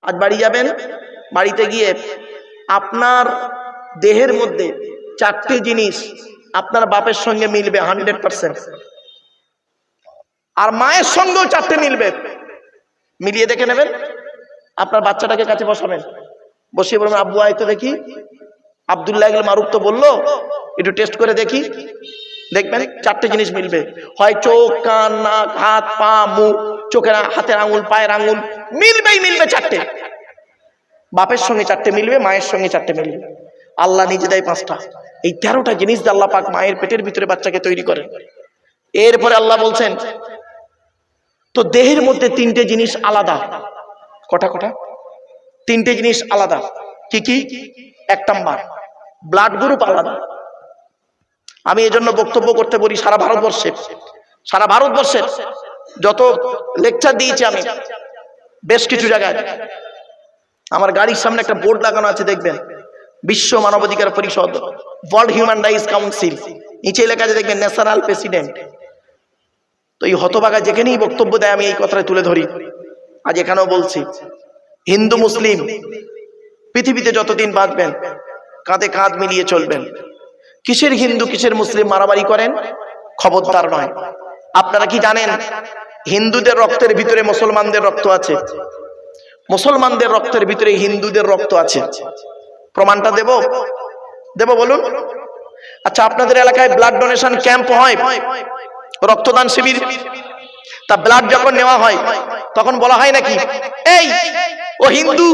আজ বাড়ি যাবেন, বাড়িতে গিয়ে আপনার দেহের মধ্যে 4টে জিনিস আপনার বাপের সঙ্গে মিলবে 100%, আর মায়ের সঙ্গেও 4টে মিলবে। মিলিয়ে দেখে নেবেন। আপনার বাচ্চাটাকে কাছে বসাবেন, বসিয়ে বলবেন, আব্বু আয় তো দেখি, আব্দুল্লাহ মারুফ তো বললো, একটু টেস্ট করে দেখি। দেখবেন 4টে জিনিস মিলবে, হয় চোখ, কান, নাক, হাত, পা, মুখ, চোখের, হাতের আঙুল, পায়ের আঙুল, মিলবেই মিলবে 4টে। বাপের সঙ্গে 4টে মিলবে, মায়ের সঙ্গে 4টে মিলবে। আল্লাহ নিজে দেয় 5টা। এই 13টা জিনিস দিয়ে আল্লাহ পাক মায়ের পেটের ভিতরে বাচ্চাকে তৈরি করেন। এরপরে আল্লাহ বলছেন, তো দেহের মধ্যে 3টে জিনিস আলাদা। কটা? 3টে জিনিস আলাদা। কি কি? 1 নাম্বার, ব্লাড গ্রুপ আলাদা। আমি এজন্য বক্তব্য করতে বলি সারা ভারতবর্ষের যত লেকচার দিয়েছি আমি বেশ কিছু জায়গায়, আমার গাড়ির সামনে একটা বোর্ড লাগানো আছে, দেখবেন বিশ্ব মানবাধিকার পরিষদ, ওয়ার্ল্ড হিউম্যান রাইটস কাউন্সিল, নিচে লেখা আছে দেখবেন ন্যাশনাল প্রেসিডেন্ট। তো এই হতভাগা যেখানেই বক্তব্য দেয় আমি এই কথাটা তুলে ধরি। আজ এখানেও বলছি, হিন্দু মুসলিম পৃথিবীতে যতদিন বাঁচবেন কাঁধে কাঁধ মিলিয়ে চলবেন। কিসের হিন্দু কিসের মুসলিম মারামারি করেন, খবরদার নয়। আপনারা কি জানেন হিন্দুদের রক্তের ভিতরে মুসলমানদের রক্ত আছে, মুসলমানদের রক্তের ভিতরে হিন্দুদের রক্ত আছে? প্রমাণটা দেব বলুন। আচ্ছা, আপনাদের এলাকায় ব্লাড ডোনেশন ক্যাম্প হয়, রক্তদান শিবির, তা ব্লাড যখন নেওয়া হয় তখন বলা হয় নাকি, এই ও হিন্দু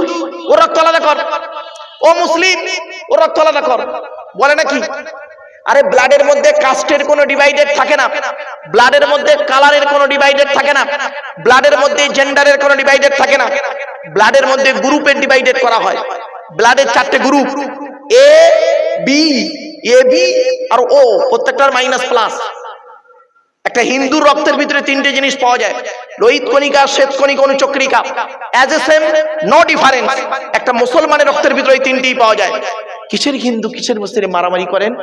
ও রক্ত আলাদা কর, ও মুসলিম ও রক্ত আলাদা কর, বলে নাকি? আরে ব্লাডের মধ্যে কাস্টের কোনো ডিভাইডেড থাকে না, ব্লাডের মধ্যে কালারের কোনো ডিভাইডেড থাকে না, ব্লাডের মধ্যে জেন্ডারের কোনো ডিভাইডেড থাকে না, ব্লাডের মধ্যে গ্রুপের ডিভাইডেড করা হয়। ব্লাডের 4টে গ্রুপ, এ বি, এবি আর ও, প্রত্যেকটার -+। একটা হিন্দুর রক্তের ভিতরে 3টে জিনিস পাওয়া যায়, লোহিত কণিকা, শ্বেত কণিকা, অনুচক্রিকা, as a same no difference. একটা মুসলমানের রক্তের ভিতরে এই 3টেই পাওয়া যায়। কিসের হিন্দু কিসের মুসলিম মারামারি করেন?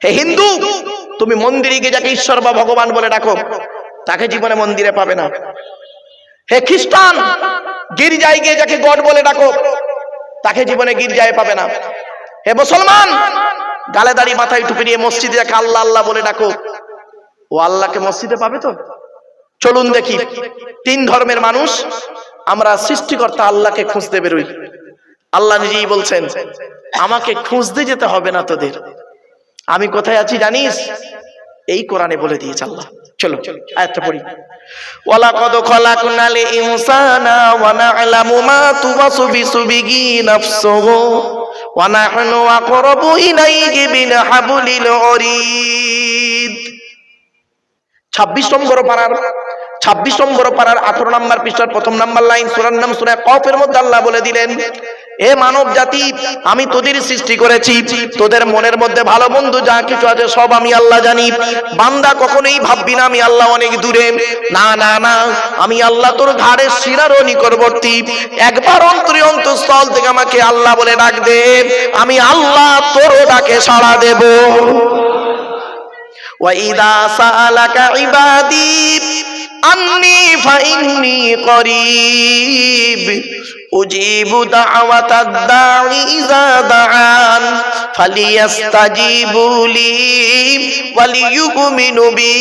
হে হিন্দু, তুমি মন্দিরে গিয়ে যাকে ঈশ্বর বা ভগবান বলে ডাকো তাকে জীবনে মন্দিরে পাবে না। হে খ্রিস্টান, গির্জায় গিয়ে যাকে গড বলে ডাকো তাকে জীবনে গির্জায় পাবে না। হে মুসলমান, গালে দাড়ি মাথায় টুপি নিয়ে মসজিদে যাকে আল্লাহ আল্লাহ বলে ডাকো ও আল্লাহকে মসজিদে পাবে তো? চলুন দেখি 3 ধর্মের মানুষ আমরা সৃষ্টিকর্তা আল্লাহকে খুঁজতে বেরোই। আল্লাহ নিজেই বলছেন, আমাকে খুঁজতে যেতে হবে না তোদের, আমি কোথায় আছি জানিস? এই কোরআনে বলে দিয়েছে আল্লাহ। চলো আয়াতটা পড়ি। ওয়ালাকাদ খালাকনাল ইনসানা ওয়া না'লামু মা তুওয়াসবিসু বিহি নাফসুহু ওয়া নাহনু আকরাবু ইলাইহি মিন হাবলিল ওয়ারিদ। 26 নম্বর পারার 18 নম্বর পৃষ্ঠার 1 নম্বর লাইন, সূরার নাম সূরা কফের মধ্যে আল্লাহ বলে দিলেন, এ মানব জাতি, আমি তোদের সৃষ্টি করেছি, তোদের মনের মধ্যে ভালো মন্দ যা কিছু আছে সব আমি আল্লাহ জানি। বান্দা কখনোই ভাববি না আমি আল্লাহ অনেক দূরে, না না না, আমি আল্লাহ তোর ঘাড়ের শিরারও নিকটবর্তী। একবার অন্তঃস্থল থেকে আমাকে আল্লাহ বলে ডাক দে, আমি আল্লাহ তোর ডাকে সাড়া দেব। وَإِذَا سَأَلَكَ عِبَادِي أَنِّي فَإِنِّي قَرِيبٌ أُجِيبُ دَعْوَةَ الدَّاعِ إِذَا دَعَانِ فَلْيَسْتَجِيبُوا لِي وَلْيُؤْمِنُوا بِي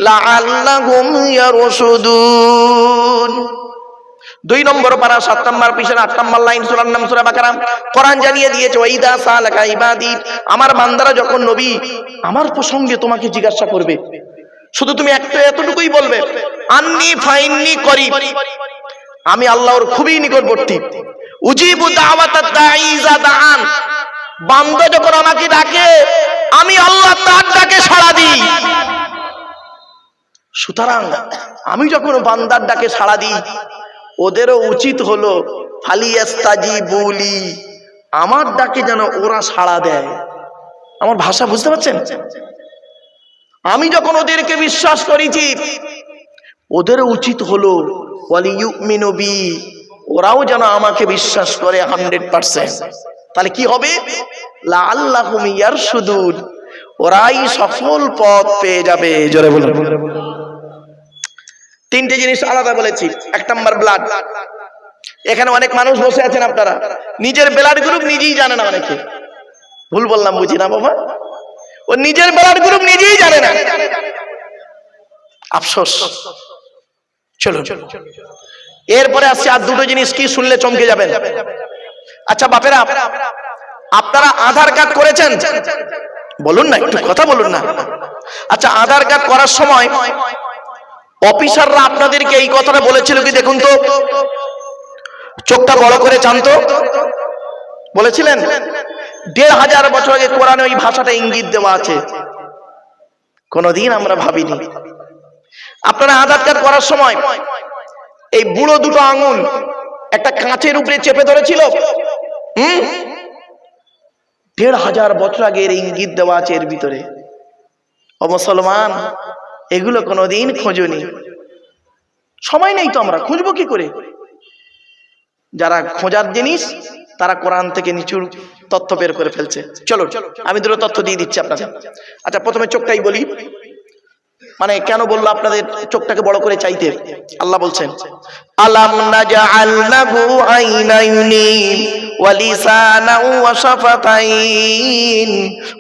لَعَلَّهُمْ يَرْشُدُونَ। 2 নম্বর পারা 7 নম্বর পৃষ্ঠার 8 নম্বর লাইন, সূরার নাম সূরা বাকারা। কোরআন জানিয়ে দিয়েছে, ওয়াইদা সালাকা ইবাদি, আমার বান্দারা যখন নবী আমার প্রসঙ্গে তোমাকে জিজ্ঞাসা করবে, শুধু তুমি এতটুকুই বলবে, আন্নি ফাইন্নি করিব, আমি আল্লাহর খুবই নিকটবর্তী। উজিবু দাওয়াতাদ দাঈ ইযা দাআন, বান্দা যখন আমাকে ডাকে আমি আল্লাহ তার ডাকে সাড়া দিই। সুতরাং আমি যখন বান্দার ডাকে সাড়া দিই, ওদেরও উচিত হলো ফালিয়াস্তাজিবুলি, আমার ডাকে যেন ওরা সাড়া দেয়। আমার ভাষা বুঝতে পারছেন? আমি যখন ওদেরকে বিশ্বাস করেছি, ওদেরও উচিত হলো ওয়ালিয়ুমিনু বি, ওরাও যেন আমাকে বিশ্বাস করে 100%। তাহলে কি হবে? লাআল্লাহুম ইয়ারশুদুন, ওরাই সফল পথ পেয়ে যাবে। জোরে বলুন। 3টে জিনিস আলাদা বলেছি। 1 নাম্বার ব্লাড, এখানে অনেক মানুষ বসে আছেন, আপনারা নিজের ব্লাড গ্রুপ নিজেই জানে না। অনেকে ভুল বললাম বুঝি না বাবা, ও নিজের ব্লাড গ্রুপ নিজেই জানে না, আফসোস। চলো এরপরে আসছে আর দুটো জিনিস, কি শুনলে চমকে যাবেন। আচ্ছা বাপেরা, আপনারা আধার কার্ড করেছেন? বলুন না, একটু কথা বলুন না। আচ্ছা, আধার কার্ড করার সময় অফিসাররা আপনাদেরকে এই কথাটা বলেছিল কি? দেখুন তো, চোখটা বড় করে জানতো, বলেছিলেন? ১৫০০ বছর আগে কোরআনে ওই ভাষাটা ইঙ্গিত দেওয়া আছে, কোনদিন আমরা ভাবিনি। আপনারা আধার কার্ড করার সময় এই বুড়ো দুটো আঙুল একটা কাঁচের উপরে চেপে ধরেছিল। ১৫০০ বছর আগে এর ইঙ্গিত দেওয়া আছে এর ভিতরে। ও মুসলমান, এগুলো কোনদিন খোঁজনি? সময় নেই তো, আমরা খুঁজবো কি করে? যারা খোঁজার জিনিস তারা কোরআন থেকে নিচুর তথ্য বের করে ফেলছে। চলো আমি দুটো তথ্য দিয়ে দিচ্ছি আপনাদের। আচ্ছা, প্রথমে চোখটাই বলি। মানে কেন বললো আপনাদের চোখটাকে বড় করে চাইতে? আল্লাহ বলছেন, আলাম নাজআল লাহু আইনাইনি ওয়া লিসানাও ওয়া শাফাতাইন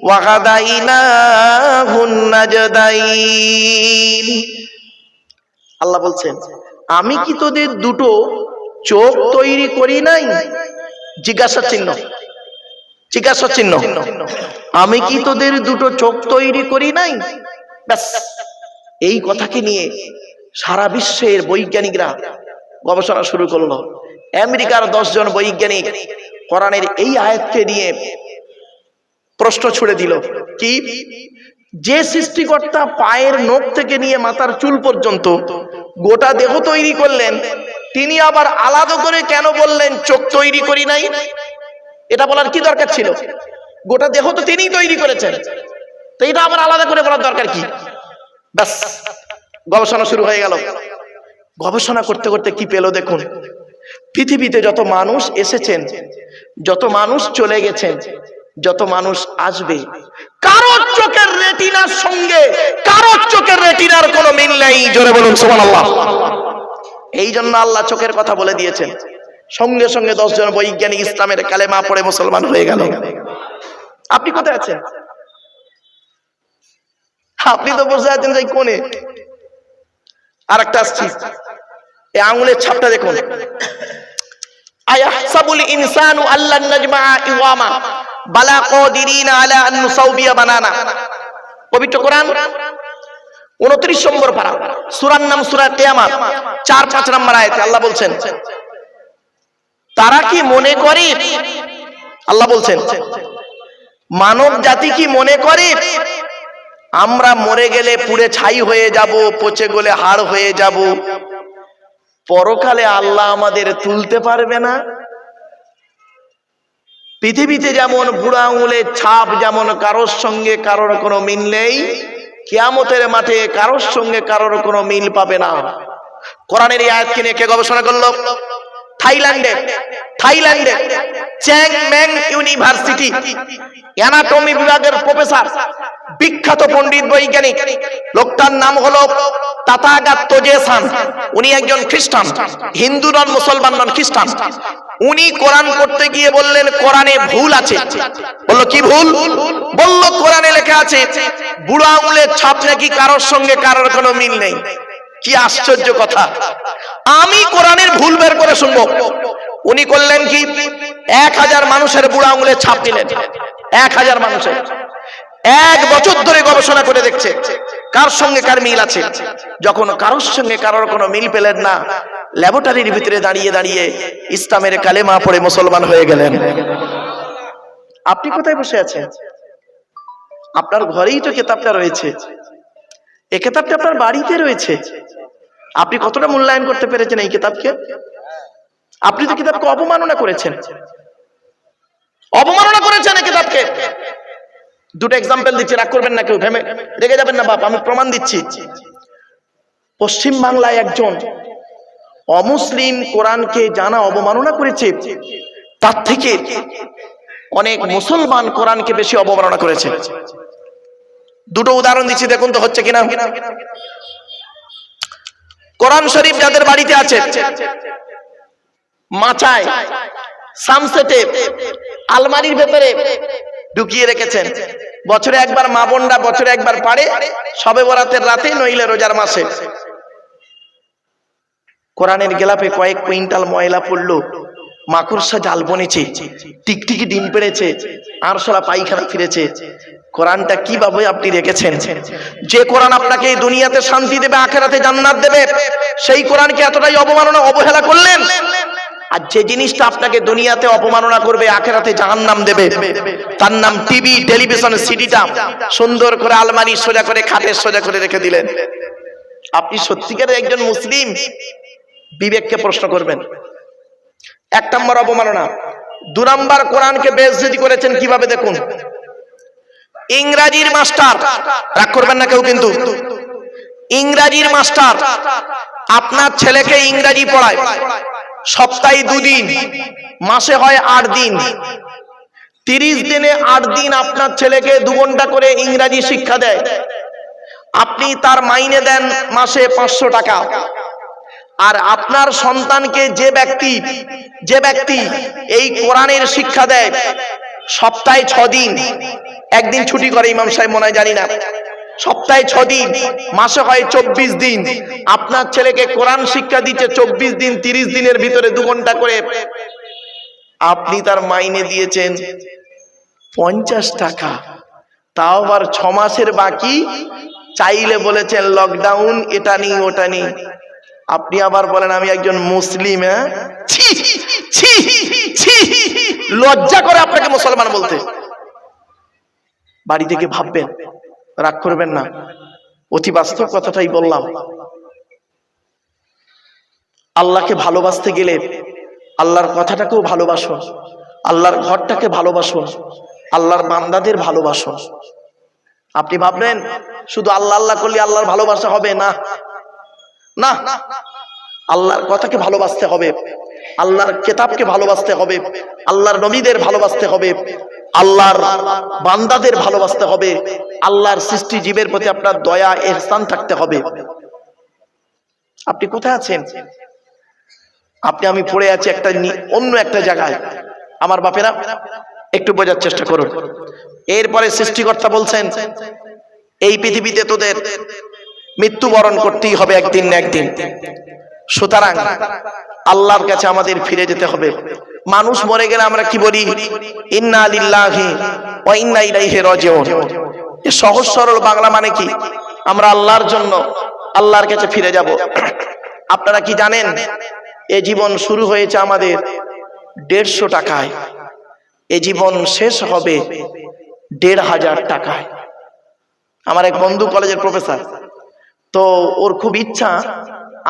ওয়া হাদাইনাহুন নাজদাইন। আল্লাহ বলছেন, আমি কি তোদের দুটো চোখ তৈরি করি নাই? জিজ্ঞাসা চিহ্ন, জিজ্ঞাসা চিহ্ন। আমি কি তোদের দুটো চোখ তৈরি করি নাই? ব্যাস, এই কথাকে নিয়ে সারা বিশ্বের বৈজ্ঞানিকরা গবেষণা শুরু করলো। আমেরিকার 10 জন বৈজ্ঞানিক কোরআনের এই আয়াতকে নিয়ে প্রশ্ন ছুড়ে দিল, কি? যে সৃষ্টিকর্তা পায়ের নখ থেকে নিয়ে মাথার চুল পর্যন্ত গোটা দেহ তৈরি করলেন, তিনি আবার আলাদা করে কেন বললেন চোখ তৈরি করি নাই? এটা বলার কি দরকার ছিল? গোটা দেহ তো তিনিই তৈরি করেছেন, তো এটা আবার আলাদা করে বলার দরকার কি? ব্যাস, গবেষণা শুরু হয়ে গেল। গবেষণা করতে করতে কি পেল দেখুন। পৃথিবীতে যত মানুষ এসেছেন, যত মানুষ চলে গেছেন, যত মানুষ আসবে, কারোর চোখের রেটিনার সঙ্গে কারোর চোখের রেটিনার কোনো মিল নেই। জোরে বলুন সুবহানাল্লাহ। এই জন্য আল্লাহ চোখের কথা বলে দিয়েছেন। সঙ্গে সঙ্গে 10 জন বৈজ্ঞানিক ইসলামের কালেমা পড়ে মুসলমান হয়ে গেল। আপনি কোথায় আছেন? আপনি তো বসে আছেন এই কোণে। আর একটা আসছি, এই আঙুলের ছাপটা দেখুন। আয়াহসাবুল ইনসানু আল্লান নাজমা'a ইওয়ামা বালা কাদিরিনা আলা আন নুসাউবিয়া বানানা। পবিত্র কোরআন 29 নম্বর পারা, সূরার নাম সূরা কিয়ামত, 4-5 নম্বর আয়াতে আল্লাহ বলছেন, তারা কি মনে করে, আল্লাহ বলছেন, মানব জাতি কি মনে করে আমরা মরে গেলে পুড়ে ছাই হয়ে যাব, পচে গলে হাড় হয়ে যাব, পরকালে আল্লাহ আমাদের তুলতে পারবে না? পৃথিবীতে যেমন বুড়া আঙুলের ছাপ যেমন কারোর সঙ্গে কারোর কোনো মিল নেই, কিয়ামতের মাঠে কারোর সঙ্গে কারোর কোনো মিল পাবে না। কোরআনের এই আয়াতকে নিয়ে কে গবেষণা করলো? থাইল্যান্ডে চ্যাং ম্যাং ইউনিভার্সিটি অ্যানাটমি বিভাগের প্রফেসর, বিখ্যাত পণ্ডিত বৈজ্ঞানিক, লোকটার নাম হলো তাথাগাত্য জেসান। উনি একজন খ্রিস্টান, হিন্দু নন, মুসলমান নন, খ্রিস্টান। উনি কোরআন পড়তে গিয়ে বললেন কোরআনে ভুল আছে। বললো কি ভুল? বললো কোরআনে লেখা আছে বুড়ো আঙুলের ছাপ নাকি কারোর সঙ্গে কারোর কোনো মিল নেই। কি আশ্চর্য কথা! আমি কোরআনের ভুল বের করে শুনবো। উনি করলেন কি, 1000 মানুষের বুড়ো আঙুলের ছাপ নিলেন। 1000 মানুষের 1 বছর ধরে গবেষণা করে দেখছে কার সঙ্গে কার মিল আছে। যখন কারোর সঙ্গে কারোর কোনো মিল পেলেন না, ল্যাবরেটরির ভিতরে দাঁড়িয়ে দাঁড়িয়ে ইসলামের কালেমা পড়ে মুসলমান হয়ে গেলেন। আপনি কোথায় বসে আছেন? আপনার ঘরেই তো কিতাবটা রয়েছে, এই কিতাবটা আপনার বাড়িতে রয়েছে। আপনি কতটা মূল্যায়ন করতে পেরেছেন এই কিতাবকে? আপনি তো কিতাবকে অবমাননা করেছেন, অবমাননা করেছেন এই কিতাবকে। দুটো এক্সাম্পল দিচ্ছি, রাগ করবেন না কেউ, রেগে যাবেন না বাপ, আমি প্রমাণ দিচ্ছি। পশ্চিম বাংলায় একজন অমুসলিম কোরআনকে জানা অবমাননা করেছে, তার থেকে অনেক মুসলমান কোরআনকে বেশি অবমাননা করেছে। দুটো উদাহরণ দিচ্ছি, দেখুন তো হচ্ছে কিনা। কোরআন শরীফ যাদের বাড়িতে আছে, মাচায়, সামসেটে, আলমারির ভেতরে ঢুকিয়ে রেখেছেন। বছরে একবার মা বোনরা বছরে একবার পারে, শবে বরাতের রাতে নইলে রোজার মাসে। কোরআনের গেলাপে কয়েক কুইন্টাল ময়লা পড়লো, মাকড়সা জাল বনেছে, টিকটিকি ডিম পেড়েছে, আরশোলা পায়খানা ফিরেছে। কোরআনটা কিভাবে আপনি রেখেছেন? যে কোরআন আপনাকে এই দুনিয়াতে শান্তি দেবে, আখেরাতে জান্নাত দেবে, সেই কোরআনকে এতটাই অবমাননা অবহেলা করলেন। আর যে জিনিসটা আপনাকে দুনিয়াতে অপমাননা করবে, আখেরাতে জাহান্নাম দেবে, তার নাম টিভি, টেলিভিশন, সিডিটা সুন্দর করে আলমারি সোজা করে খাটের সোজা করে রেখে দিলেন। আপনি সত্যিকারের একজন মুসলিম? বিবেককে প্রশ্ন করবেন। এক নম্বর অবমাননা। দু নম্বর, কোরআনকে বেইজ্জতি করেছেন কিভাবে দেখুন। ইংরেজির মাস্টার, রাগ করবেন না কেউ কিন্তু, ইংরেজির মাস্টার আপনার ছেলেকে ইংরেজি পড়ায়, সপ্তাহে 2 দিন, মাসে হয় 8 দিন, 30 দিনে 8 দিন আপনার ছেলেকে 2 ঘন্টা করে ইংরেজি শিক্ষা দেয়। আপনি তার মাইনে দেন মাসে 500 টাকা। আর আপনার সন্তানকে যে ব্যক্তি এই কোরআনের শিক্ষা দেয়, সপ্তাহে 6 দিন, একদিন ছুটি করে ইমাম সাহেব মনে হয়, জানি না, সপ্তাহে 6 দিন, মাসে হয় 24 দিন, আপনার ছেলেকে কোরআন শিক্ষা দিচ্ছে 24 দিন, 30 দিনের ভিতরে 2 ঘন্টা করে। আপনি তার মাইনে দিয়েছেন 50 টাকা, তাও আবার 6 মাসের বাকি। চাইলে বলেছেন লকডাউন, এটা নেই ওটা নেই। আপনি আবার বলেন আমি একজন মুসলিম। হ্যাঁ, লজ্জা করে আপনাকে মুসলমান বলতে। বাড়ি থেকে ভাববেন, রাগ করবেন না, অতি বাস্তব কথাটাই বললাম। আল্লাহকে ভালোবাসতে গেলে আল্লাহর কথাটাকেও ভালোবাসুন, আল্লাহর ঘরটাকে ভালোবাসুন, আল্লাহর বান্দাদের ভালোবাসুন। আপনি ভাববেন শুধু আল্লাহ আল্লাহ করলে আল্লাহর ভালোবাসা হবে না, না, আল্লাহর কথাকে ভালোবাসতে হবে, আল্লাহর কিতাবকে ভালোবাসতে হবে, আল্লাহর নবীদের ভালোবাসতে হবে, আল্লাহর বান্দাদের ভালোবাসতে হবে, আল্লাহর সৃষ্টি জীবের প্রতি আপনার দয়া ইহসান থাকতে হবে। আপনি কোথায় আছেন? আমি পড়ে আছি অন্য একটা জায়গায়। আমার বাপেরা একটু বোঝার চেষ্টা করুন। এরপরে সৃষ্টিকর্তা বলছেন, এই পৃথিবীতে তোদের মৃত্যুবরণ করতেই হবে একদিন না একদিন, সুতরাং আল্লাহর কাছে আমাদের ফিরে যেতে হবে। মানুষ মরে গেলে আমরা কি বলি? ইন্না লিল্লাহি ওয়া ইন্না ইলাইহি রাজিউন। এই সহজ সরল বাংলা মানে কি? আমরা আল্লাহর জন্য আল্লাহর কাছে ফিরে যাব। আপনারা কি জানেন এ জীবন শুরু হয়েছে আমাদের 150 টাকায়, এ জীবন শেষ হবে 1500 টাকায়। আমার এক বন্ধু কলেজের প্রফেসর, তো ওর খুব ইচ্ছা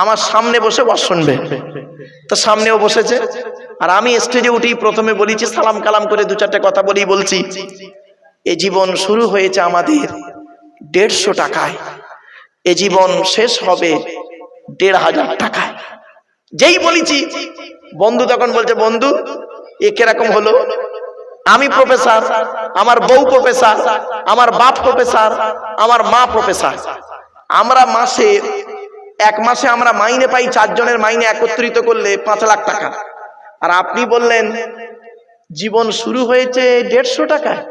আমার সামনে বসে ওয়াজ শুনবে, তো সামনেও বসেছে। আর আমি স্টেজে উঠেই প্রথমে বলেছি, সালাম কালাম করে 2-4টা কথা বলছি, এ জীবন শুরু হয়েছে আমাদের 150 টাকায়, এ জীবন শেষ হবে 1500 টাকায়। যেই বলেছি, বন্ধু তখন বলছে, বন্ধু এ কিরকম হলো? আমি প্রফেসর, আমার বউ প্রফেসর, আমার বাপ প্রফেসর, আমার মা প্রফেসর, আমরা এক মাসে আমরা মাইনে পাই 4 জনের মাইনে একত্রিত করলে 5 লাখ টাকা। আর আপনি বললেন জীবন শুরু হয়েছে 150 টাকায়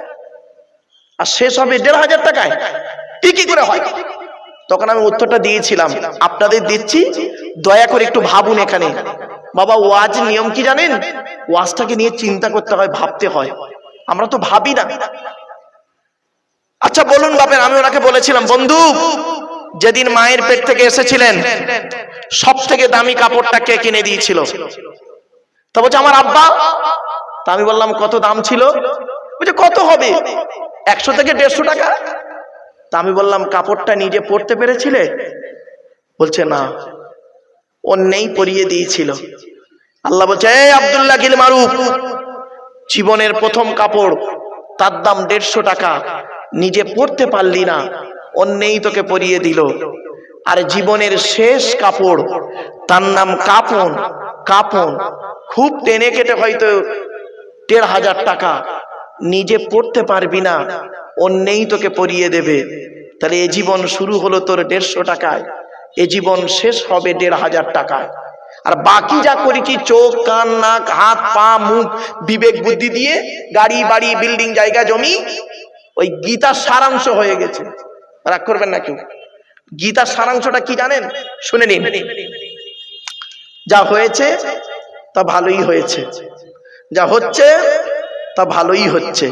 আর শেষ হবে 1500 টাকায়, কি করে হয়? তখন আমি উত্তরটা দিয়েছিলাম, আপনাদের দিচ্ছি, দয়া করে একটু ভাবুন। এখানে বাবা, ওয়াজ নিয়ম কি জানেন? ওয়াজটাকে নিয়ে চিন্তা করতে হয়, ভাবতে হয়, আমরা তো ভাবি না। আচ্ছা বলুন বাপের, আমি ওনাকে বলেছিলাম, বন্ধু যেদিন মায়ের পেট থেকে এসেছিলেন সব থেকে দামি কাপড়টা কে কিনে দিয়েছিল? তা বলছে আমার আব্বা। তা আমি বললাম কত দাম ছিল? বলছে কত হবে, 100 থেকে 150 টাকা। তা আমি বললাম কাপড়টা নিজে পরতে পেরেছিলে? বলছে না, অন্যই পরিয়ে দিয়েছিল। আল্লাহ বলছে, এই আব্দুল্লাহ গিল মারুফ, জীবনের প্রথম কাপড় তার দাম 150 টাকা, নিজে পরতে পারলি না, অন্যই তোকে পরিয়ে দিল। আর জীবনের শেষ কাপড় তার নাম কাপন, খুব টেনে কেটে হয়তো 1500 টাকা, নিজে পড়তে পারবি না, অন্যই তোকে পরিয়ে দেবে। তাহলে এ জীবন শুরু হলো তোর 150 টাকায়, এ জীবন শেষ হবে 1500 টাকায়। আর বাকি যা করেছি চোখ কান নাক হাত পা মুখ বিবেক বুদ্ধি দিয়ে গাড়ি বাড়ি বিল্ডিং জায়গা জমি ওই গীতার সারাংশ হয়ে গেছে। রাগ করবেন না কেউ। গীতার সারাংশটা কি জানেন? শুনে নিন। যা হয়েছে তা ভালোই হয়েছে, যা হচ্ছে তা ভালোই হচ্ছে,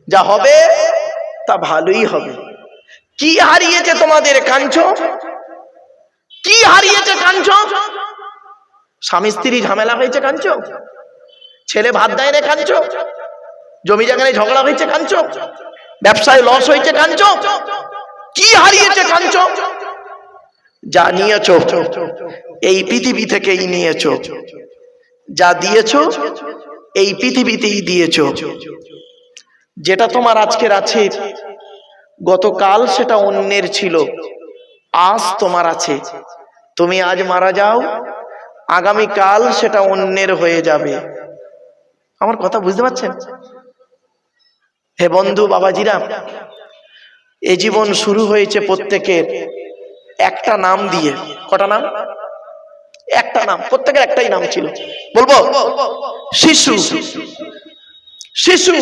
যা হবে তা ভালোই হবে। কি হারিয়েছে তোমাদের? কাঁদছো? কি হারিয়েছে কাঁদছো? স্বামী স্ত্রী ঝামেলা হয়েছে কাঁদছো? ছেলে ভাত দেয় না কাঁদছো? জমি জায়গায় ঝগড়া হয়েছে কাঁদছো? ব্যবসায় লস হয়েছে কাঁদছো? কি হারিয়েছে কাঁদছো? যা নিয়েছো এই পৃথিবী থেকেই নিয়েছো, যা দিয়েছো এই পৃথিবীতেই দিয়েছো। যেটা তোমার আজকের আছে, গতকাল সেটা অন্যের ছিল, আজ তোমার আছে। তুমি আজ মারা যাও, আগামীকাল সেটা অন্যের হয়ে যাবে। আমার কথা বুঝতে পারছেন? হে বন্ধু বাবাজিরা, এ জীবন শুরু হয়েছে প্রত্যেকের একটা নাম দিয়ে। কটা নাম? একটা নাম। প্রত্যেকের একটাই নাম ছিল। বলবো? শিশু। শিশু,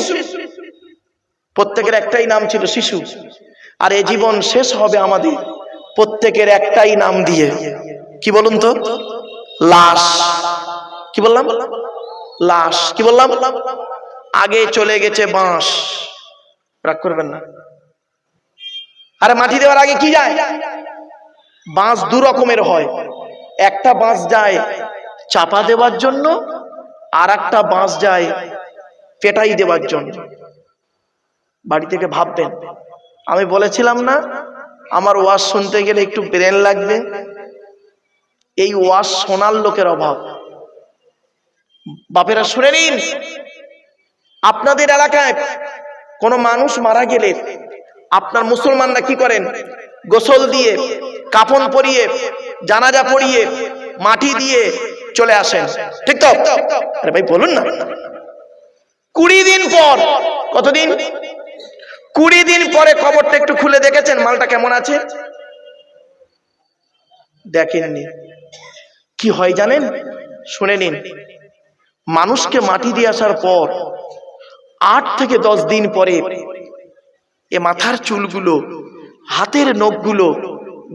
প্রত্যেকের একটাই নাম ছিল, শিশু। আর এ জীবন শেষ হবে আমাদের প্রত্যেকের একটাই নাম দিয়ে। কি বলুন তো? লাশ। কি বললাম? লাশ। কি বললাম? আগে চলে গেছে বাঁশ। রাগ করবেন না। আরে মাটি দেওয়ার আগে কি যায়? বাঁশ দু রকমের হয়। একটা বাঁশ যায় চাপা দেওয়ার জন্য, আর একটা বাঁশ যায় পেটাই দেওয়ার জন্য। বাড়ি থেকে ভাববেন, আমি বলেছিলাম না আমার ওয়াজ শুনতে গেলে একটু ব্রেন লাগবে। এই ওয়াজ শোনার লোকের অভাব। বাপেরা শুনে নিন, আপনাদের এলাকায় কোন মানুষ মারা গেলে আপনার মুসলমানরা কি করেন? গোসল দিয়ে, কাফন পরিয়ে, জানাজা পড়িয়ে, মাটি দিয়ে চলে আসেন, ঠিক তো? আরে ভাই বলুন না। 20 দিন পর, কতদিন? 20 দিন পরে কবরটা একটু খুলে দেখেছেন মালটা কেমন আছে? দেখেননি। কি হয় জানেন? শুনে নিন। মানুষকে মাটি দিয়ে আসার পর 8 থেকে 10 দিন পরে এ মাথার চুলগুলো, হাতের নখগুলো,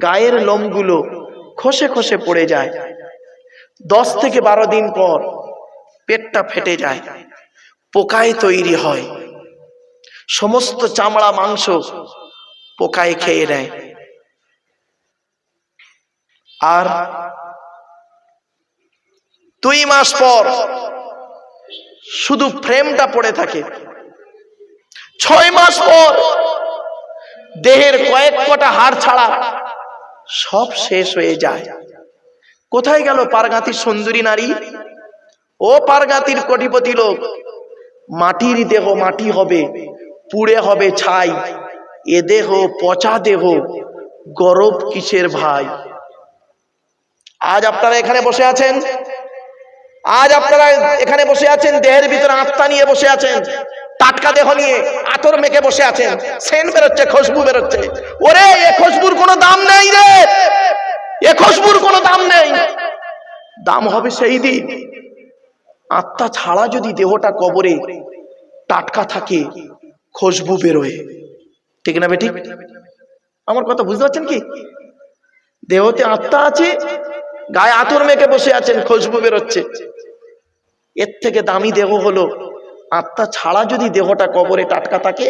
গায়ের লোমগুলো খসে খসে পড়ে যায়। 10 থেকে 12 দিন পর পেটটা ফেটে যায়, পোকায় তৈরি হয়, সমস্ত চামড়া মাংস পোকায় খেয়ে নেয়। আর 2 মাস পর শুধু ফ্রেমটা পড়ে থাকে। 6 মাস পর দেহের কয়েক কটা হাড় ছাড়া সব শেষ হয়ে যায়। কোথায় গেল পারগাতির সুন্দরী নারী? ও পারগাতির কোটিপতি লোক, মাটির দেহ মাটি হবে, পুড়ে হবে ছাই। এ দেহ পচা দেহ, গরব কিসের ভাই? আজ আপনারা এখানে বসে আছেন, আজ আপনারা এখানে বসে আছেন, দেহের ভিতরে আত্মা নিয়ে বসে আছেন, টাটকা দেহ নিয়ে আতর মেখে বসে আছেন, সেন্ট বেরোচ্ছে, খুশবু বেরোচ্ছে। ওরে এ খুশবুর কোনো দাম নেই রে, এ খুশবুর কোনো দাম নেই। দাম হবে সেই দিন আত্মা ছাড়া যদি দেহটা কবরে টাটকা থাকে, খুশবু বেরোয়। ঠিক না বেটি? আমার কথা বুঝতে পারছেন কি? দেহতে আত্মা আছে, গায়ে আতর মেখে বসে আছেন, খুশবু বেরোচ্ছে। এর থেকে দামি দেহ হলো আত্মা ছাড়া যদি দেহটা কবরে টাটকা থাকে,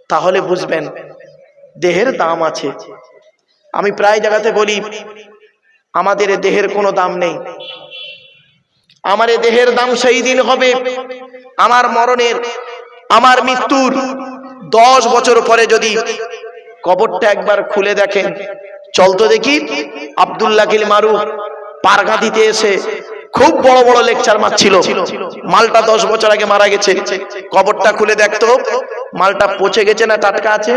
তাহলে বুঝবেন দেহের দাম আছে। আমি প্রায় জায়গাতে বলি আমাদের দেহের কোনো দাম নেই। আমার দেহের দাম সেই দিন হবে আমার মরণের, আমার মৃত্যুর 10 বছর পরে যদি কবরটা একবার খুলে দেখেন। চলতো দেখি আব্দুল্লাহ কিল মারুফ পারগাতিতে এসে খুব বড় বড় লেকচার মারছিল। মালটা 10 বছর আগে মারা গেছে। কবরটা খুলে দেখতো মালটা পচে গেছে না টাটকা আছে।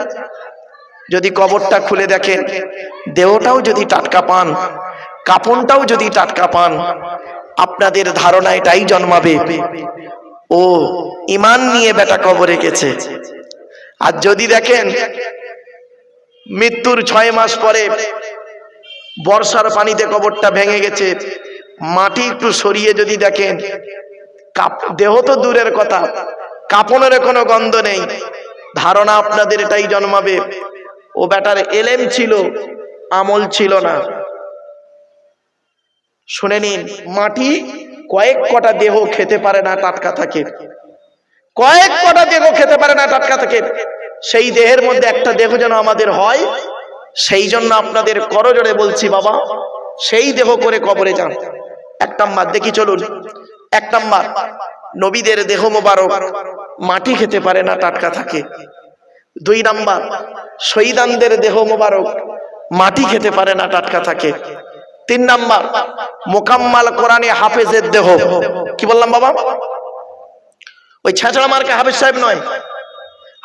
যদি কবরটা খুলে দেখেন, দেহটাও যদি টাটকা পান, কাফনটাও যদি টাটকা পান, আপনাদের ধারণা এটাই জন্মাবে ও ঈমান নিয়ে বেটা কবরে গেছে। আর যদি দেখেন মৃত্যুর 6 মাস পরে বর্ষার পানিতে কবরটা ভেঙে গেছে, মাটি একটু সরিয়ে যদি দেখেন, দেহ তো দূরের কথা, কাপনের কোনো গন্ধ নেই। ধারণা আপনাদের এটাই জন্মাবে ও বেটার এলেম ছিল, আমল ছিল না। শুনে নিন, মাটি কয়েক কটা দেহ খেতে পারে না টাটকা থাকে, কয়েক কটা দেহ খেতে পারে না টাটকা থাকে। সেই দেহের মধ্যে একটা দেহ যেন আমাদের হয়, সেই জন্য আপনাদের করজোড়ে বলছি বাবা, সেই দেহ করে কবরে যান। এক নাম্বার দেখি চলুন, এক নাম্বার নবীদের দেহ মোবারক মাটি খেতে পারে না টাটকা থাকে। দুই নাম্বার শহীদানদের দেহ মোবারক মাটি খেতে পারে না টাটকা থাকে। তিন নাম্বার মোকাম্মাল কোরআনে হাফেজের দেহ, কি বললাম বাবা? ওই ছেঁচড়া মার্কা হাফেজ সাহেব নয়,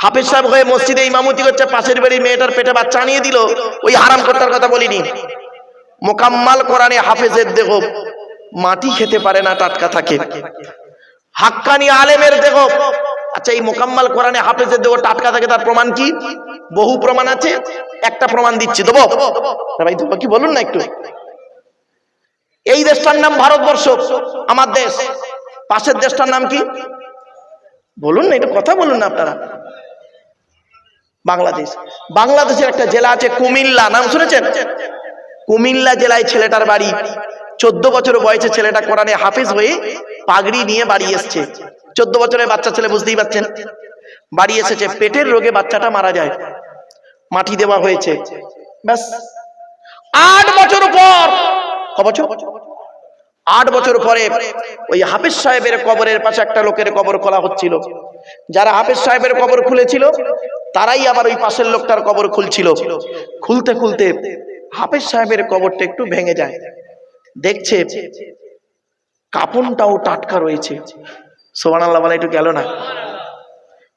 হাফেজ সাহেব হয়ে মসজিদে ইমামতি করছে, পাশের বাড়ির মেয়েটার পেটে বাচ্চা আনিয়ে দিল, ওই হারাম কর্তার কথা বলিনি। মোকাম্মাল কোরআনে হাফেজের দেহ মাটি খেতে পারে না টাটকা থাকে। হাক্কানি আলেমের দেহ, আচ্ছা এই মোকাম্মাল কোরআনে হাফেজের দেহ টাটকা থাকে, তার প্রমাণ কি? বহু প্রমাণ আছে, একটা প্রমাণ দিচ্ছি, দেবো ভাই? দেবো কি বলুন না একটু। এই দেশটার নাম ভারতবর্ষ, আমার দেশ। পাশের দেশটার নাম কি বলুন না, একটু কথা বলুন না আপনারা। বাংলাদেশ। বাংলাদেশের একটা জেলা আছে কুমিল্লা, নাম শুনেছেন? কুমিল্লা জেলায় ছেলেটার বাড়ি। 14 বছর বয়সে ছেলেটা কোরআনে হাফেজ হয়ে পাগড়ি নিয়ে বাড়ি এসছে। 14 বছরের বাচ্চা ছেলে, বুঝতেই পারছেন। বাড়ি এসেছে, পেটের রোগে বাচ্চাটা মারা যায়, মাটি দেওয়া হয়েছে। ব্যাস 8 বছর পর, ক বছর? 8 বছর পরে ওই হাফেজ সাহেবের কবরের পাশে একটা লোকের কবর খোলা হচ্ছিল। যারা হাফেজ সাহেবের কবর খুলেছিল তারাই আবার ওই পাশের লোকটার কবর খুলছিল। খুলতে খুলতে হাফেজ সাহেবের কবরটা একটু ভেঙে যায়, দেখছে কাপনটাও টাটকা রয়েছে। সুবহানাল্লাহ বলে একটু গেল না।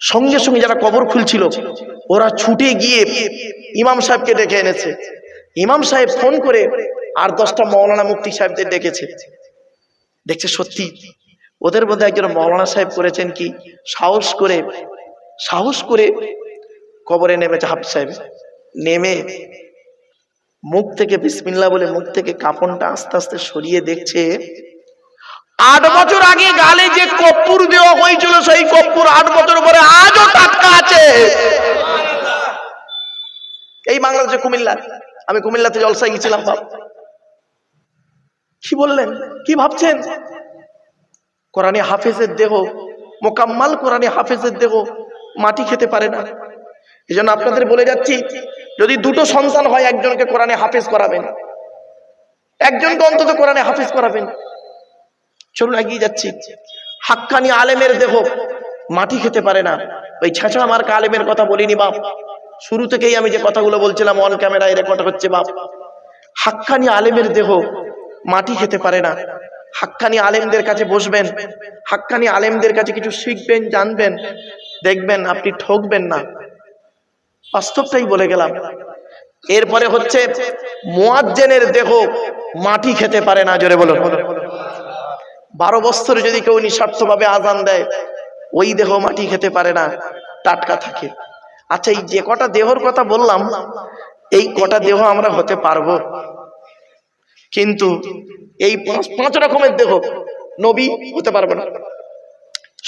সঙ্গে সঙ্গে যারা কবর খুলছিল ওরা ছুটে গিয়ে ইমাম সাহেবকে ডেকে এনেছে। ইমাম সাহেব ফোন করে আর 10টা মৌলানা মুফতি সাহেবদের ডেকেছে। দেখছে সত্যি ওদের মধ্যে একজন মৌলানা সাহেব করেছেন কি, সাহস করে কবরে নেমেছে হাফেজ সাহেব। নেমে মুখ থেকে বিসমিল্লাহ বলে মুখ থেকে কাপনটা আস্তে আস্তে সরিয়ে দেখছে 8 বছর আগে গালে যে কর্পূর দেওয়া হয়েছিল সেই কর্পূর 8 বছর পরে আজও টাটকা আছে। এই বাংলাদেশে কুমিল্লা, আমি কুমিল্লাতে জলসায় গেছিলাম। বাপ কি বললেন, কি ভাবছেন? কোরআনে হাফেজের দেহ, মোকাম্মাল কোরআনে হাফেজের দেহ মাটি খেতে পারে না। এই জন্য আপনাদের বলে যাচ্ছি, যদি 2টো সন্তান হয় একজনকে কোরআনে হাফেজ করাবেন, একজনকে অন্তত কোরআনে হাফেজ করাবেন। চলুন এগিয়ে যাচ্ছি। হাক্কানি আলেমের দেহ মাটি খেতে পারে না। ওই ছেঁচড়া মার্কা আলেমের কথা বলিনি বাপ, শুরু থেকেই আমি যে কথাগুলো বলছিলাম অন ক্যামেরায় রেকর্ড হচ্ছে বাপ। হাক্কানি আলেমের দেহ মাটি খেতে পারে না। হাক্কানি আলেমদের কাছে বসবেন, হাক্কানি আলেমদের কাছে কিছু শিখবেন, জানবেন, দেখবেন আপনি ঠকবেন না। বাস্তবটাই বলে গেলাম। এরপরে হচ্ছে মুয়াজ্জিনের দেহ মাটি খেতে পারে না। জোরে বলুন। 12 বছর যদি কেউ নিঃস্বার্থভাবে আজান দেয়, ওই দেহ মাটি খেতে পারে না, টাটকা থাকে। আচ্ছা এই যে কটা দেহর কথা বললাম, এই কটা দেহ আমরা হতে পারবো? কিন্তু এই 5 রকমের দেহ নবী হতে পারবো না,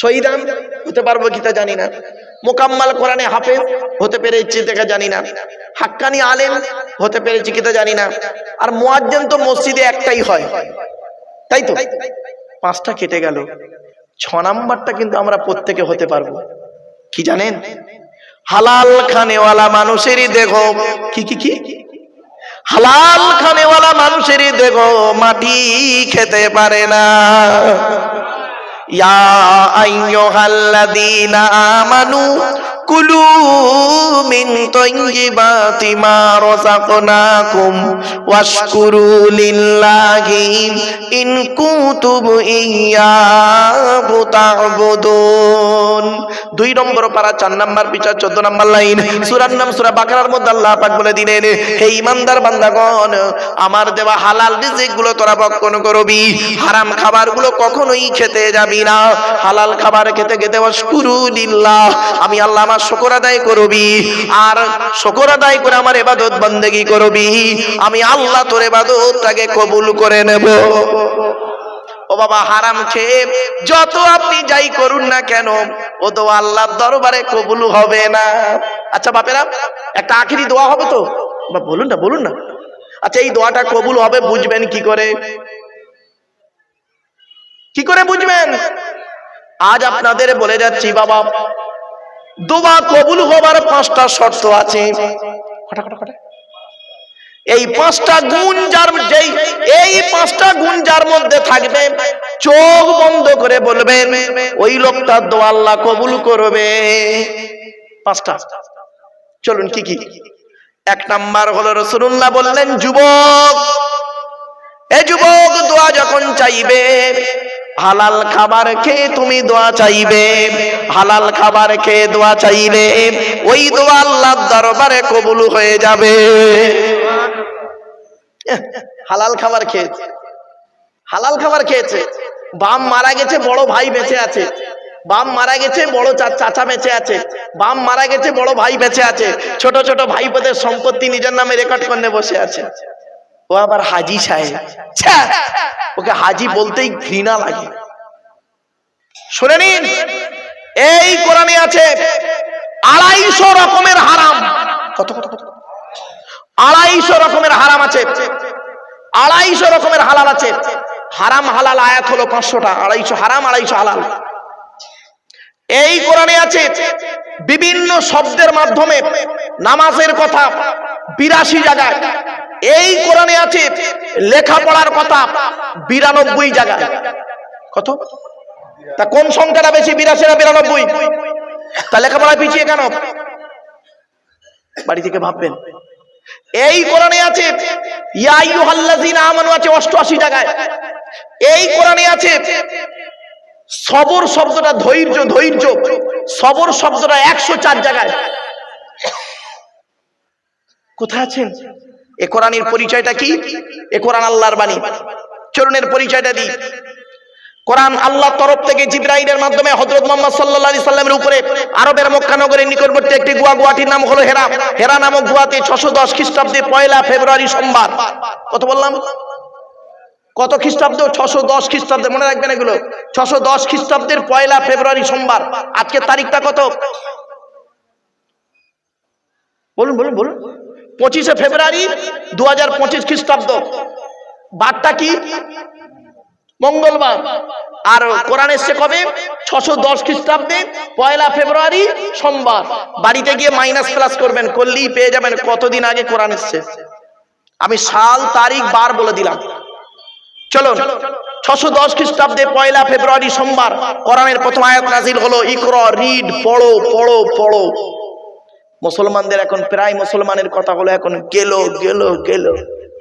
শহীদান হতে পারবো কিনা জানি না, মোকাম্মাল কোরআনে হাফেজ হতে পেরেছি দেখা জানি না, হাক্কানি আলেম হতে পেরেছি কিনা জানি না, আর মুয়াজ্জিন তো মসজিদে একটাই হয়, তাই তো? 5টা কেটে গেল। 6 নাম্বারটা কিন্তু আমরা প্রত্যেকে হতে পারবো। কি জানেন? হালাল খানেওয়ালা মানুষেরই দেহ, কি হালাল খানেওয়ালা মানুষেরই দেহ মাটি খেতে পারে না। ইয়া আইয়ুহাল্লাযীনা আমানু কুলু মিন তাইয়্যিবাতি মা রাযাকনাকুম ওয়াশকুরু লিল্লাহি ইন কুনতুম ইয়্যাহু ইয়্যাহু তা'বুদুন। 2 নম্বর পারা 4 নম্বর পৃষ্ঠা 14 নম্বর লাইন, সূরার নাম সূরা বাকারার মধ্যে আল্লাহ পাক বলে দিলেন, হে ঈমানদার বান্দাগণ, আমার দেওয়া হালাল রিজিকগুলো তোরা ভক্ষণ করবি, হারাম খাবারগুলো কখনোই খেতে যাবি না। হালাল খাবার খেতে খেতে ওয়াশকুরুলিল্লাহ, আমি আল্লাহ আমার শুকর আদায় করবি, আর শুকর আদায় করে আমার ইবাদত বন্দেগী করবি, আমি আল্লাহ তোর ইবাদতটাকে কবুল করে নেব। ও বাবা, হারাম খেয়ে যত আপনি যাই করুন না কেন, ও দোয়া আল্লাহর দরবারে কবুল হবে না। আচ্ছা বাপেরা, একটা আখিরি দোয়া হবে তো, বলুন না বলুন না। আচ্ছা, এই দোয়াটা কবুল হবে বুঝবেন কি করে? কি করে বুঝবেন? আজ আপনাদের বলে যাচ্ছি বাবা, দোয়া কবুল হবার 5টা শর্ত আছে। এই 5টা গুণ যার মধ্যে থাকবে, চোখ বন্ধ করে বলবেন, ওই লোকটার দোয়া আল্লাহ কবুল করবে। 5টা। চলুন কি কি? 1 নাম্বার হলো, রাসূলুল্লাহ বললেন, যুবক, এ যুবক, দোয়া যখন চাইবে, হালাল খাবার খেয়ে তুমি দোয়া চাইবে, হালাল খাবার খেয়ে দোয়া চাইলে ওই দোয়া আল্লাহর দরবারে কবুল হয়ে যাবে। হালাল খাবার খেয়েছে, হালাল খাবার খেয়েছে, বাপ মারা গেছে, বড় ভাই বেঁচে আছে, বাপ মারা গেছে, বড় চাচা বেঁচে আছে, বাপ মারা গেছে, বড় ভাই বেঁচে আছে, ছোট ছোট ভাইপোদের সম্পত্তি নিজের নামে রেকর্ড করে বসে আছে। ও আবার হাজি সাহেব, ওকে হাজি বলতেই ঘৃণা লাগে। শুনে নিন, এই কোরআনে আছে 250 রকমের হারাম। কত কত কত? 250 রকমের হারাম আছে, 250 রকমের হালাল আছে। হারাম হালাল আয়াত হলো 500টা, 250 হারাম, 250 হালাল। এই কোরআনে আছে বিভিন্ন শব্দের মাধ্যমে নামাজের কথা 82 জায়গায়। এই কোরআনে আছে লেখাপড়ার কথা 92 জায়গায়। কত? তা কোন সংখ্যাটা বেশি, 82 না 92? তা লেখাপড়ায় পিছিয়ে কেন? বাড়ি থেকে ভাববেন। এই কোরআনে আছে ইয়া আইয়ুহাল্লাযীনা আমানু আছে 88 জায়গায়। এই কোরআনে আছে সবর শব্দটা ধৈর্য, ধৈর্য, সবর শব্দটা 104 জায়গায়। কোথায় আছেন? এ কোরআনের পরিচয়টা কি? এ কোরআন আল্লাহর বাণী। চরণের পরিচয়টা দিই। কোরআন আল্লাহর তরফ থেকে জিবরাইলের মাধ্যমে হযরত মুহাম্মদ সাল্লাল্লাহু আলাইহি সাল্লামের উপরে আরবের মক্কা নগরের নিকটবর্তী একটি গুয়াটির নাম হলো হেরা। হেরা নামক গুয়াতে 610 খ্রিস্টাব্দে 1 ফেব্রুয়ারি সোমবার। কত বললাম? কত খ্রিস্টাব্দ? 610 খ্রিস্টাব্দে, মনে রাখবেন এগুলো। 610 খ্রিস্টাব্দের 1 ফেব্রুয়ারি সোমবার। আজকের তারিখটা কত? বলুন বলুন বলুন। 25 ফেব্রুয়ারি 2025 খ্রিস্টাব্দ। বারটা কি? মঙ্গলবার। আর কোরআন এসছে কবে? 610 খ্রিস্টাব্দে 1 ফেব্রুয়ারি সোমবার। বাড়িতে গিয়ে মাইনাস প্লাস করবেন, করলেই পেয়ে যাবেন কতদিন আগে কোরআন এসছে। আমি সাল, তারিখ, বার বলে দিলাম। চলো, 610 খ্রিস্টাব্দে 1 ফেব্রুয়ারি সোমবার কোরআনের প্রথম আয়াত নাজিল হলো, ইকরা, রিড, পড়ো পড়ো পড়ো। মুসলমানদের এখন প্রায় মুসলমানের কথা হলো এখন গেল গেল গেল।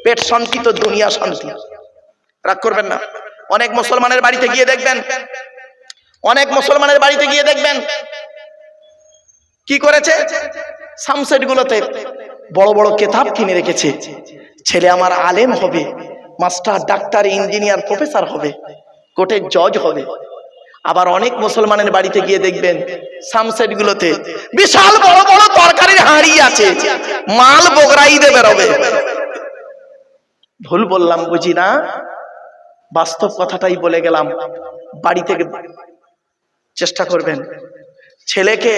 পেট শান্তি তো দুনিয়া শান্তি। রাগ করবেন না। অনেক মুসলমানের বাড়িতে গিয়ে দেখবেন, অনেক মুসলমানের বাড়িতে গিয়ে দেখবেন কি করেছে, সামসেট গুলোতে বড় বড় কিতাব কিনে রেখেছে। ছেলে আমার আলেম হবে, মাস্টার, ডাক্তার, ইঞ্জিনিয়ার, প্রফেসর হবে, কোর্টের জজ হবে। আবার অনেক মুসলমানের বাড়িতে গিয়ে দেখবেন সামসেট গুলোতে বিশাল বড় বড় তরকারির হাঁড়ি আছে, মাল বগরাই দিয়ে বেরোবে। ভুল বললাম বুঝি না? বাস্তব কথাটাই বলে গেলাম। বাড়ি থেকে চেষ্টা করবেন ছেলেকে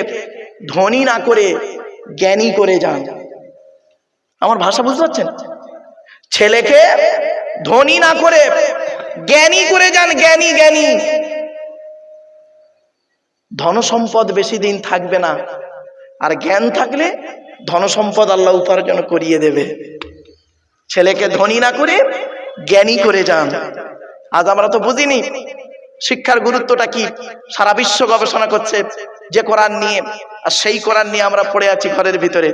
ধনী না করে জ্ঞানী করে যান। আমার ভাষা বুঝতে পারছেন? ছেলেকে ধনী না করে জ্ঞানী করে যান, জ্ঞানী জ্ঞানী। ধন সম্পদ বেশি দিন থাকবে না, আর জ্ঞান থাকলে ধন সম্পদ আল্লাহ উপার্জন করিয়ে দেবে। ছেলেকে ধনী না করে জ্ঞানী করে যান। আজ আমরা তো বুঝিনি শিক্ষার গুরুত্বটা কি। সারা বিশ্ব গবেষণা করছে যে কোরআন নিয়ে, আর সেই কোরআন নিয়ে আমরা পড়ে আছি ঘরের ভিতরে।